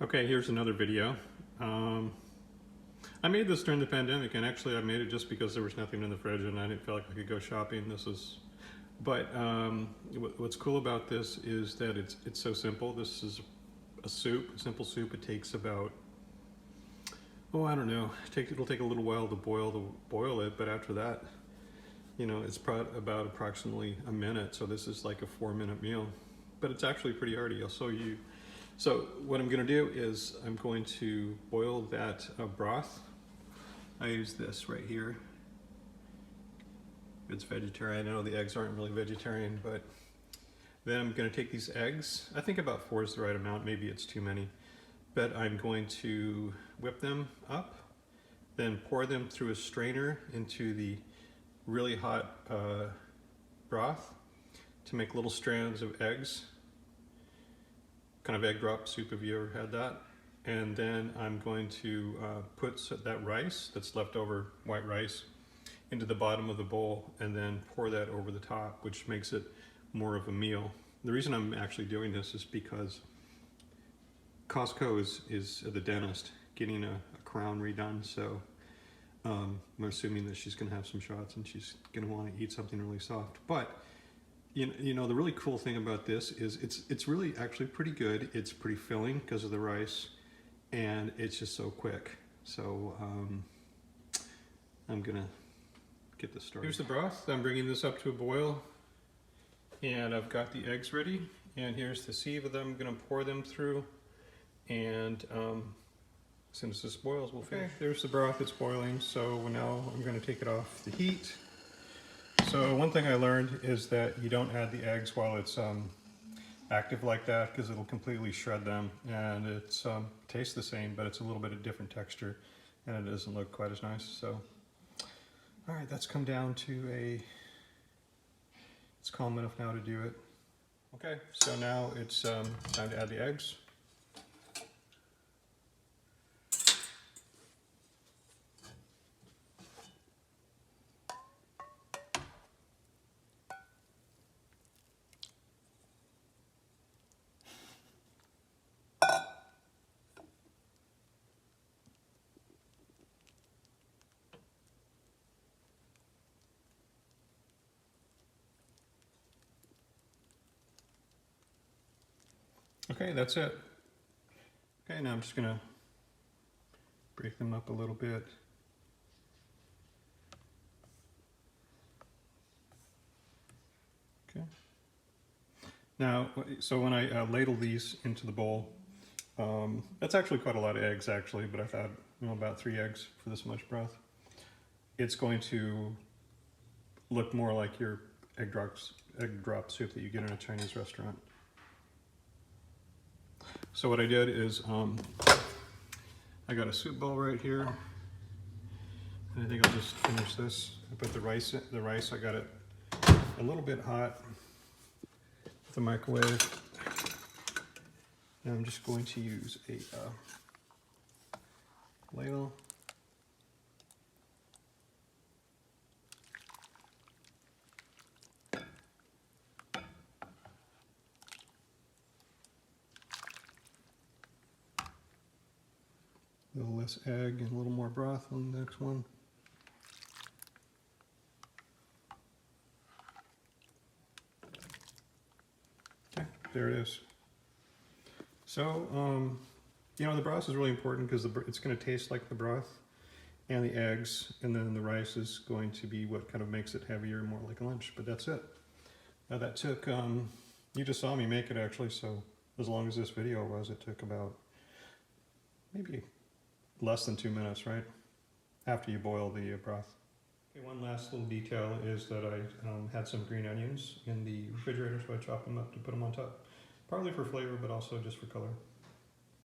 Okay, here's another video. I made this during the pandemic, and actually I made it just because there was nothing in the fridge and I didn't feel like I could go shopping. What's cool about this is that it's so simple. This is a soup, a simple soup. It takes about, I don't know, it'll take a little while to boil it, but after that, it's about approximately a minute. So this is like a 4-minute meal, but it's actually pretty hearty. I'll show you. So what I'm going to do is I'm going to boil that broth. I use this right here. It's vegetarian. I know the eggs aren't really vegetarian, but then I'm going to take these eggs. I think about 4 is the right amount. Maybe it's too many. But I'm going to whip them up, then pour them through a strainer into the really hot broth to make little strands of eggs. Kind of egg drop soup, if you ever had that. And then I'm going to put that rice that's left over, white rice, into the bottom of the bowl and then pour that over the top, which makes it more of a meal. The reason I'm actually doing this is because Costco is the dentist getting a crown redone, so I'm assuming that she's gonna have some shots and she's gonna wanna eat something really soft. But you know, the really cool thing about this is it's really actually pretty good. It's pretty filling because of the rice, and it's just so quick. So I'm gonna get this started. Here's the broth. I'm bringing this up to a boil, and I've got the eggs ready. And here's the sieve that I'm gonna pour them through. And as soon as this boils, we'll finish. Okay, there's the broth. It's boiling. So now I'm gonna take it off the heat. So one thing I learned is that you don't add the eggs while it's active like that, because it'll completely shred them, and it tastes the same, but it's a little bit of different texture and it doesn't look quite as nice. So all right, that's come down to it's calm enough now to do it. Okay, so now it's time to add the eggs. Okay, that's it. Okay, now I'm just gonna break them up a little bit. Okay. Now, so when I ladle these into the bowl, that's actually quite a lot of eggs actually, but I thought, about 3 eggs for this much broth. It's going to look more like your egg drop soup that you get in a Chinese restaurant. So what I did is I got a soup bowl right here, and I think I'll just finish this. I put the rice I got it a little bit hot with the microwave. Now I'm just going to use a ladle. A little less egg and a little more broth on the next one. Okay, there it is. So, the broth is really important because it's going to taste like the broth and the eggs, and then the rice is going to be what kind of makes it heavier and more like a lunch, but that's it. Now that took, you just saw me make it actually, so as long as this video was, it took about maybe less than 2 minutes, right? After you boil the broth. Okay, one last little detail is that I had some green onions in the refrigerator, so I chopped them up to put them on top. Partly for flavor, but also just for color.